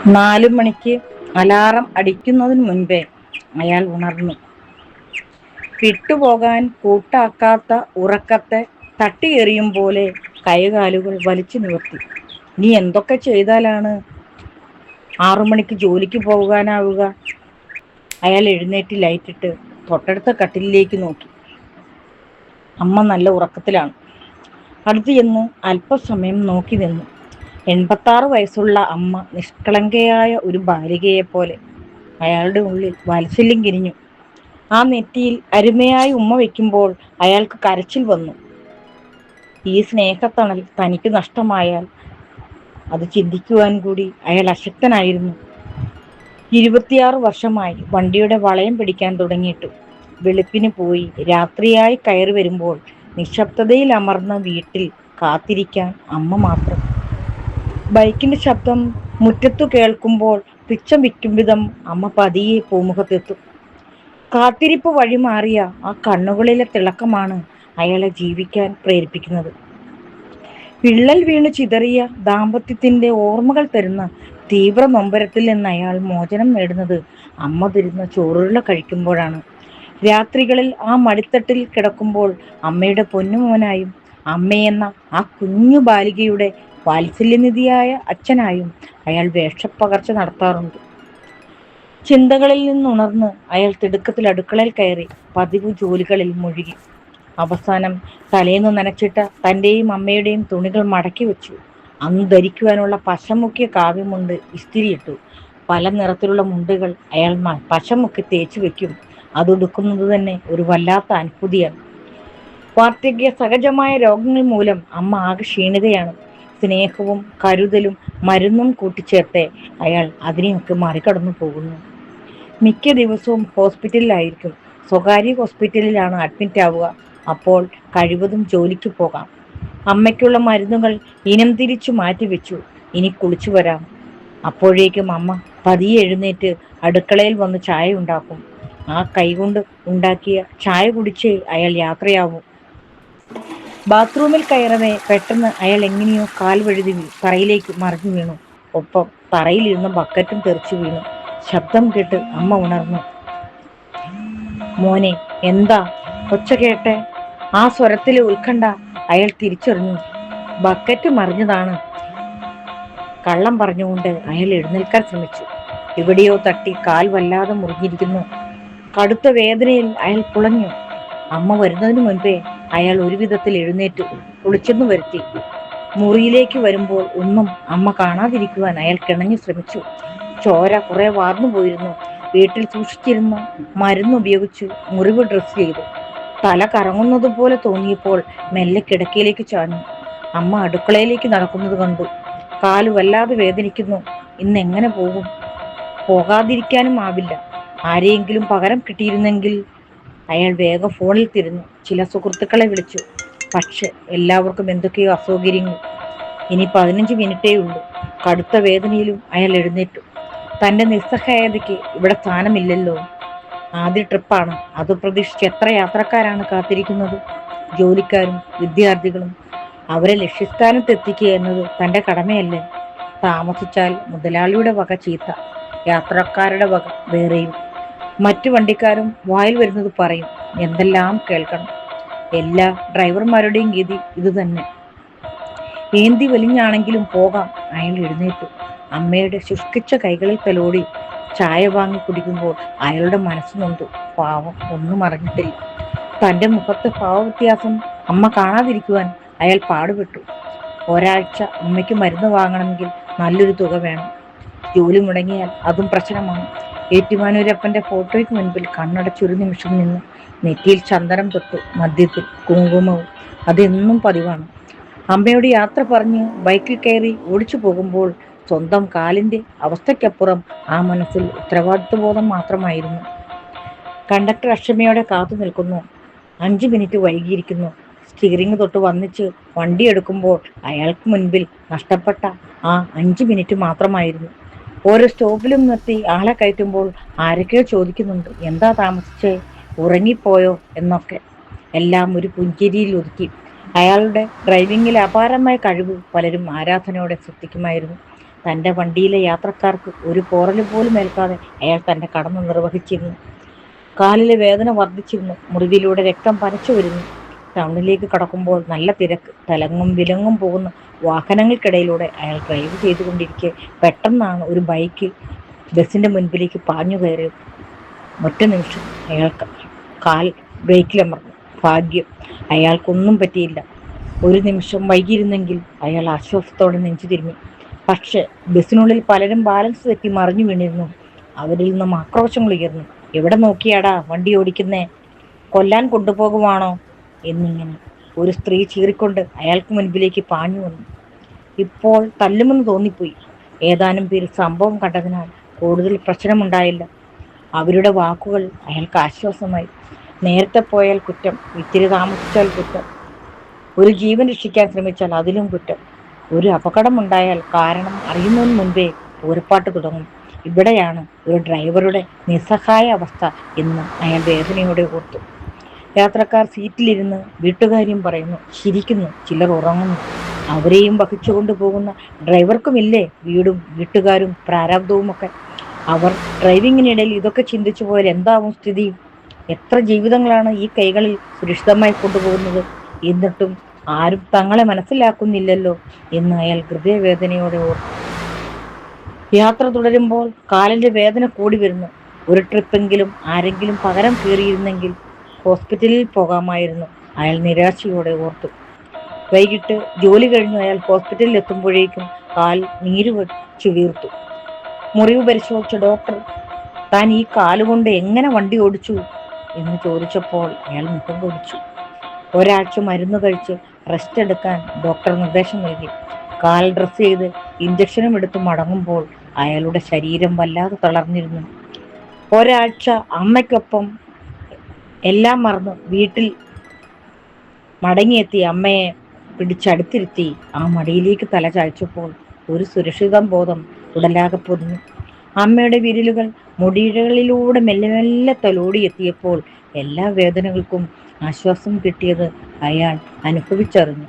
4 മണിക്ക് അലാറം അടിക്കുന്നതിന് മുൻപേ അയാൾ ഉണർന്നു. വിട്ടുപോകാൻ കൂട്ടാക്കാത്ത ഉറക്കത്തെ തട്ടിയെറിയും പോലെ കൈകാലുകൾ വലിച്ചു നിവർത്തി. ഇനി എന്തൊക്കെ ചെയ്താലാണ് 6 മണിക്ക് ജോലിക്ക് പോകാനാവുക? അയാൾ എഴുന്നേറ്റ് ലൈറ്റിട്ട് തൊട്ടടുത്ത കട്ടിലിലേക്ക് നോക്കി. അമ്മ നല്ല ഉറക്കത്തിലാണ്. അടുത്ത് ചെന്ന് അല്പസമയം നോക്കി നിന്നു. 86 വയസ്സുള്ള അമ്മ നിഷ്കളങ്കയായ ഒരു ബാലികയെപ്പോലെ. അയാളുടെ ഉള്ളിൽ വാത്സല്യം കിനിഞ്ഞു. ആ നെറ്റിയിൽ അരുമയായി ഉമ്മ വയ്ക്കുമ്പോൾ അയാൾക്ക് കരച്ചിൽ വന്നു. ഈ സ്നേഹത്തണൽ തനിക്ക് നഷ്ടമായാൽ അത് ചിന്തിക്കുവാൻ കൂടി അയാൾ അശക്തനായിരുന്നു. 26 വർഷമായി വണ്ടിയുടെ വളയം പിടിക്കാൻ തുടങ്ങിയിട്ടു. വെളുപ്പിന് പോയി രാത്രിയായി കയറി വരുമ്പോൾ നിശബ്ദതയിൽ അമർന്ന വീട്ടിൽ കാത്തിരിക്കാൻ അമ്മ മാത്രം. ബൈക്കിന്റെ ശബ്ദം മുറ്റത്തു കേൾക്കുമ്പോൾ പിച്ചം വിക്കും വിധം അമ്മ പതിയെ പൂമുഖത്തെത്തും. കാത്തിരിപ്പ് വഴിമാറിയ ആ കണ്ണുകളിലെ തിളക്കമാണ് അയാളെ ജീവിക്കാൻ പ്രേരിപ്പിക്കുന്നത്. വിള്ളൽ വീണു ചിതറിയ ദാമ്പത്യത്തിന്റെ ഓർമ്മകൾ തരുന്ന തീവ്ര നൊമ്പരത്തിൽ നിന്ന് അയാൾ മോചനം നേടുന്നത് അമ്മ തരുന്ന ചോറുരുള കഴിക്കുമ്പോഴാണ്. രാത്രികളിൽ ആ മടിത്തട്ടിൽ കിടക്കുമ്പോൾ അമ്മയുടെ പൊന്നുമോനായും അമ്മയെന്ന ആ കുഞ്ഞു ബാലികയുടെ വാത്സല്യനിധിയായ അച്ഛനായും അയാൾ വേഷപ്പകർച്ച നടത്താറുണ്ട്. ചിന്തകളിൽ നിന്നുണർന്ന് അയാൾ തിടുക്കത്തിൽ അടുക്കളയിൽ കയറി പതിവ് ജോലികളിൽ മുഴുകി. അവസാനം തലേന്ന് നനച്ചിട്ട തൻ്റെയും അമ്മയുടെയും തുണികൾ മടക്കി വെച്ചു. അന്ന് ധരിക്കുവാനുള്ള പശമുക്കിയ കാവ്യമുണ്ട് ഇസ്തിരിയിട്ടു. പല നിറത്തിലുള്ള മുണ്ടുകൾ അയാൾ പശമുക്കി തേച്ചു വെക്കും. അതൊടുക്കുന്നത് തന്നെ ഒരു വല്ലാത്ത അനുഭൂതിയാണ്. വാർദ്ധക്യ സഹജമായ രോഗങ്ങൾ മൂലം അമ്മ ആകെ ക്ഷീണിതയാണ്. സ്നേഹവും കരുതലും മരുന്നും കൂട്ടിച്ചേർത്ത് അയാൾ അതിനെയൊക്കെ മറികടന്നു പോകുന്നു. മിക്ക ദിവസവും ഹോസ്പിറ്റലിലായിരിക്കും. സ്വകാര്യ ഹോസ്പിറ്റലിലാണ് അഡ്മിറ്റ് ആവുക. അപ്പോൾ കഴിവതും ജോലിക്ക് പോകാം. അമ്മയ്ക്കുള്ള മരുന്നുകൾ ഇനം തിരിച്ചു മാറ്റിവെച്ചു. ഇനി കുളിച്ചു വരാം. അപ്പോഴേക്കും അമ്മ പതിയെ എഴുന്നേറ്റ് അടുക്കളയിൽ വന്ന് ചായ ഉണ്ടാക്കും. ആ കൈകൊണ്ട് ഉണ്ടാക്കിയ ചായ കുടിച്ചേ അയാൾ യാത്രയാവും. ബാത്റൂമിൽ കയറവേ പെട്ടെന്ന് അയാൾ എങ്ങനെയോ കാൽ വഴുതി തറയിലേക്ക് മറിഞ്ഞു വീണു. ഒപ്പം തറയിലിരുന്ന ബക്കറ്റും തെറിച്ചു വീണു. ശബ്ദം കേട്ട് അമ്മ ഉണർന്നു. മോനെ, എന്താ? ഒച്ച കേട്ടെ. ആ സ്വരത്തിലെ ഉത്കണ്ഠ അയാൾ തിരിച്ചറിഞ്ഞു. ബക്കറ്റ് മറിഞ്ഞതാണ്. കള്ളം പറഞ്ഞുകൊണ്ട് അയാൾ എഴുന്നേൽക്കാൻ ശ്രമിച്ചു. എവിടെയോ തട്ടി കാൽ വല്ലാതെ മുറിഞ്ഞിരിക്കുന്നു. കടുത്ത വേദനയിൽ അയാൾ പുളഞ്ഞു. അമ്മ വരുന്നതിന് മുൻപേ അയാൾ ഒരു വിധത്തിൽ എഴുന്നേറ്റ് കുളിച്ചെന്നു വരുത്തി. മുറിയിലേക്ക് വരുമ്പോൾ ഒന്നും അമ്മ കാണാതിരിക്കുവാൻ അയാൾ കിണഞ്ഞു ശ്രമിച്ചു. ചോര കുറെ വാർന്നു പോയിരുന്നു. വീട്ടിൽ സൂക്ഷിച്ചിരുന്ന മരുന്ന് ഉപയോഗിച്ച് മുറിവ് ഡ്രസ് ചെയ്തു. തല കറങ്ങുന്നത് പോലെ തോന്നിയപ്പോൾ മെല്ലെ കിടക്കയിലേക്ക് ചാഞ്ഞു. അമ്മ അടുക്കളയിലേക്ക് നടക്കുന്നത് കണ്ടു. കാല് വല്ലാതെ വേദനിക്കുന്നു. ഇന്ന് എങ്ങനെ പോകും? പോകാതിരിക്കാനും ആവില്ല. ആരെയെങ്കിലും പകരം കിട്ടിയിരുന്നെങ്കിൽ. അയാൾ വേഗം ഫോണിൽ തിരിഞ്ഞു. ചില സുഹൃത്തുക്കളെ വിളിച്ചു. പക്ഷെ എല്ലാവർക്കും എന്തൊക്കെയോ അസൗകര്യങ്ങൾ. ഇനി 15 മിനിറ്റേ ഉള്ളൂ. കടുത്ത വേദനയിലും അയാൾ എഴുന്നേറ്റു. തൻ്റെ നിസ്സഹായതയ്ക്ക് ഇവിടെ സ്ഥാനമില്ലല്ലോ. ആദ്യ ട്രിപ്പാണ്. അത് പ്രതീക്ഷിച്ച് എത്ര യാത്രക്കാരാണ് കാത്തിരിക്കുന്നത്. ജോലിക്കാരും വിദ്യാർത്ഥികളും. അവരെ ലക്ഷ്യസ്ഥാനത്ത് എത്തിക്കുക എന്നത് തൻ്റെ കടമയല്ലേ? താമസിച്ചാൽ മുതലാളിയുടെ വക ചീത്ത, യാത്രക്കാരുടെ വക വേറെയും. മറ്റു വണ്ടിക്കാരും വായിൽ വരുന്നത് പറയും. എന്തെല്ലാം കേൾക്കണം. എല്ലാ ഡ്രൈവർമാരുടെയും ഗതി ഇതുതന്നെ. ഏന്തി വലിഞ്ഞാണെങ്കിലും പോകാം. അയാൾ എഴുന്നേറ്റു. അമ്മയുടെ ശുഷ്കിച്ച കൈകളിൽ തലോടി ചായ വാങ്ങി കുടിക്കുമ്പോൾ അയാളുടെ മനസ്സ് നൊന്തു. പാവം, ഒന്നും അറിഞ്ഞിട്ടില്ല. തൻ്റെ മുഖത്തെ ഭാവവ്യത്യാസം അമ്മ കാണാതിരിക്കുവാൻ അയാൾ പാടുപെട്ടു. ഒരാഴ്ച അമ്മയ്ക്ക് മരുന്ന് വാങ്ങണമെങ്കിൽ നല്ലൊരു തുക വേണം. ജോലി മുടങ്ങിയാൽ അതും പ്രശ്നമാണ്. ഏറ്റുമാനൂരപ്പൻ്റെ ഫോട്ടോയ്ക്ക് മുൻപിൽ കണ്ണടച്ചൊരു നിമിഷം നിന്ന് നെറ്റിയിൽ ചന്ദനം തൊട്ടു. മദ്യത്തിൽ കുങ്കുമവും. അതെന്നും പതിവാണ്. അമ്മയോട് യാത്ര പറഞ്ഞ് ബൈക്കിൽ കയറി ഓടിച്ചു പോകുമ്പോൾ സ്വന്തം കാലിൻ്റെ അവസ്ഥയ്ക്കപ്പുറം ആ മനസ്സിൽ ഉത്തരവാദിത്വബോധം മാത്രമായിരുന്നു. കണ്ടക്ടർ അക്ഷമയോടെ കാത്തു നിൽക്കുന്നു. 5 മിനിറ്റ് വൈകിയിരിക്കുന്നു. സ്റ്റിയറിംഗ് തൊട്ട് വന്നിച്ച് വണ്ടി എടുക്കുമ്പോൾ അയാൾക്ക് മുൻപിൽ നഷ്ടപ്പെട്ട ആ 5 മിനിറ്റ് മാത്രമായിരുന്നു. ഓരോ സ്റ്റോപ്പിലും നിർത്തി ആളെ കയറ്റുമ്പോൾ ആരൊക്കെയോ ചോദിക്കുന്നുണ്ട്, എന്താ താമസിച്ചേ, ഉറങ്ങിപ്പോയോ എന്നൊക്കെ. എല്ലാം ഒരു പുഞ്ചിരിയിൽ ഒതുക്കി. അയാളുടെ ഡ്രൈവിങ്ങിലെ അപാരമായ കഴിവ് പലരും ആരാധനയോടെ ശ്രദ്ധിക്കുമായിരുന്നു. തൻ്റെ വണ്ടിയിലെ യാത്രക്കാർക്ക് ഒരു പോറൽ പോലും ഏൽക്കാതെ അയാൾ തൻ്റെ കടമ നിർവഹിച്ചിരുന്നു. കാലിലെ വേദന വർദ്ധിച്ചിരുന്നു. മുറിവിലൂടെ രക്തം പനച്ചു വരുന്നു. ടൗണിലേക്ക് കടക്കുമ്പോൾ നല്ല തിരക്ക്. തലങ്ങും വിലങ്ങും പോകുന്ന വാഹനങ്ങൾക്കിടയിലൂടെ അയാൾ ഡ്രൈവ് ചെയ്തുകൊണ്ടിരിക്കെ പെട്ടെന്നാണ് ഒരു ബൈക്ക് ബസ്സിൻ്റെ മുൻപിലേക്ക് പാഞ്ഞു കയറിയത്. ഒറ്റ നിമിഷം അയാൾക്ക് കാൽ ബ്രേക്കിലമർന്നു. ഭാഗ്യം, അയാൾക്കൊന്നും പറ്റിയില്ല. ഒരു നിമിഷം വൈകിയിരുന്നെങ്കിൽ അയാൾ ആശ്വാസത്തോടെ നെഞ്ചു തിരുമ്മി. പക്ഷെ ബസ്സിനുള്ളിൽ പലരും ബാലൻസ് തെറ്റി മറിഞ്ഞു വീണിരുന്നു. അവരിൽ നിന്നും ആക്രോശങ്ങൾ ഉയർന്നു. എവിടെ നോക്കിയാടാ വണ്ടി ഓടിക്കുന്നേ? കൊല്ലാൻ കൊണ്ടുപോകുവാണോ? എന്നിങ്ങനെ ഒരു സ്ത്രീ ചീറിക്കൊണ്ട് അയാൾക്ക് മുൻപിലേക്ക് പാഞ്ഞു വന്നു. ഇപ്പോൾ തല്ലുമെന്ന് തോന്നിപ്പോയി. ഏതാനും പേര് സംഭവം കണ്ടതിനാൽ കൂടുതൽ പ്രശ്നമുണ്ടായില്ല. അവരുടെ വാക്കുകൾ അയാൾക്ക് ആശ്വാസമായി. നേരത്തെ പോയാൽ കുറ്റം, ഇത്തിരി താമസിച്ചാൽ കുറ്റം, ഒരു ജീവൻ രക്ഷിക്കാൻ ശ്രമിച്ചാൽ അതിലും കുറ്റം, ഒരു അപകടമുണ്ടായാൽ കാരണം അറിയുന്നതിന് മുൻപേ പൂരപ്പാട്ട് തുടങ്ങും. ഇവിടെയാണ് ഒരു ഡ്രൈവറുടെ നിസ്സഹായ അവസ്ഥ എന്ന് അയാൾ വേദനയോടെ ഓർത്തു. യാത്രക്കാർ സീറ്റിലിരുന്ന് വീട്ടുകാര്യം പറയുന്നു, ചിരിക്കുന്നു, ചിലർ ഉറങ്ങുന്നു. അവരെയും വഹിച്ചുകൊണ്ടു പോകുന്ന ഡ്രൈവർക്കുമില്ലേ വീടും വീട്ടുകാരും പ്രാരാബ്ദവുമൊക്കെ. അവർ ഡ്രൈവിങ്ങിനിടയിൽ ഇതൊക്കെ ചിന്തിച്ചു പോയാൽ എന്താവും സ്ഥിതി? എത്ര ജീവിതങ്ങളാണ് ഈ കൈകളിൽ സുരക്ഷിതമായി കൊണ്ടുപോകുന്നത്? എന്നിട്ടും ആരും തങ്ങളെ മനസ്സിലാക്കുന്നില്ലല്ലോ എന്ന് അയാൾ ഹൃദയവേദനയോടെ ഓർത്തു. യാത്ര തുടരുമ്പോൾ കാലിന്റെ വേദന കൂടി വരുന്നു. ഒരു ട്രിപ്പെങ്കിലും ആരെങ്കിലും പകരം കയറിയിരുന്നെങ്കിൽ ഹോസ്പിറ്റലിൽ പോകാമായിരുന്നു, അയാൾ നിരാശയോടെ ഓർത്തു. വൈകിട്ട് ജോലി കഴിഞ്ഞു അയാൾ ഹോസ്പിറ്റലിൽ എത്തുമ്പോഴേക്കും കാൽ നീര് വെച്ചു വീർത്തു. മുറിവ് പരിശോധിച്ച ഡോക്ടർ താൻ ഈ കാലുകൊണ്ട് എങ്ങനെ വണ്ടി ഓടിച്ചു എന്ന് ചോദിച്ചപ്പോൾ അയാൾ മുഖം കുടിച്ചു. ഒരാഴ്ച മരുന്ന് കഴിച്ച് റെസ്റ്റ് എടുക്കാൻ ഡോക്ടർ നിർദ്ദേശം നൽകി. കാൽ ഡ്രസ് ചെയ്ത് ഇഞ്ചക്ഷനും എടുത്ത് മടങ്ങുമ്പോൾ അയാളുടെ ശരീരം വല്ലാതെ തളർന്നിരുന്നു. ഒരാഴ്ച അമ്മയ്ക്കൊപ്പം എല്ലാം മറന്ന് വീട്ടിൽ മടങ്ങിയെത്തി അമ്മയെ പിടിച്ചടുത്തിരുത്തി ആ മടിയിലേക്ക് തല ചായ്ച്ചപ്പോൾ ഒരു സുരക്ഷിത ബോധം ഉടലാകെ പൊതിഞ്ഞു. അമ്മയുടെ വിരലുകൾ മുടിയിഴകളിലൂടെ മെല്ലെ മെല്ലെ തലോടിയെത്തിയപ്പോൾ എല്ലാ വേദനകൾക്കും ആശ്വാസം കിട്ടിയത് അയാൾ അനുഭവിച്ചറിഞ്ഞു.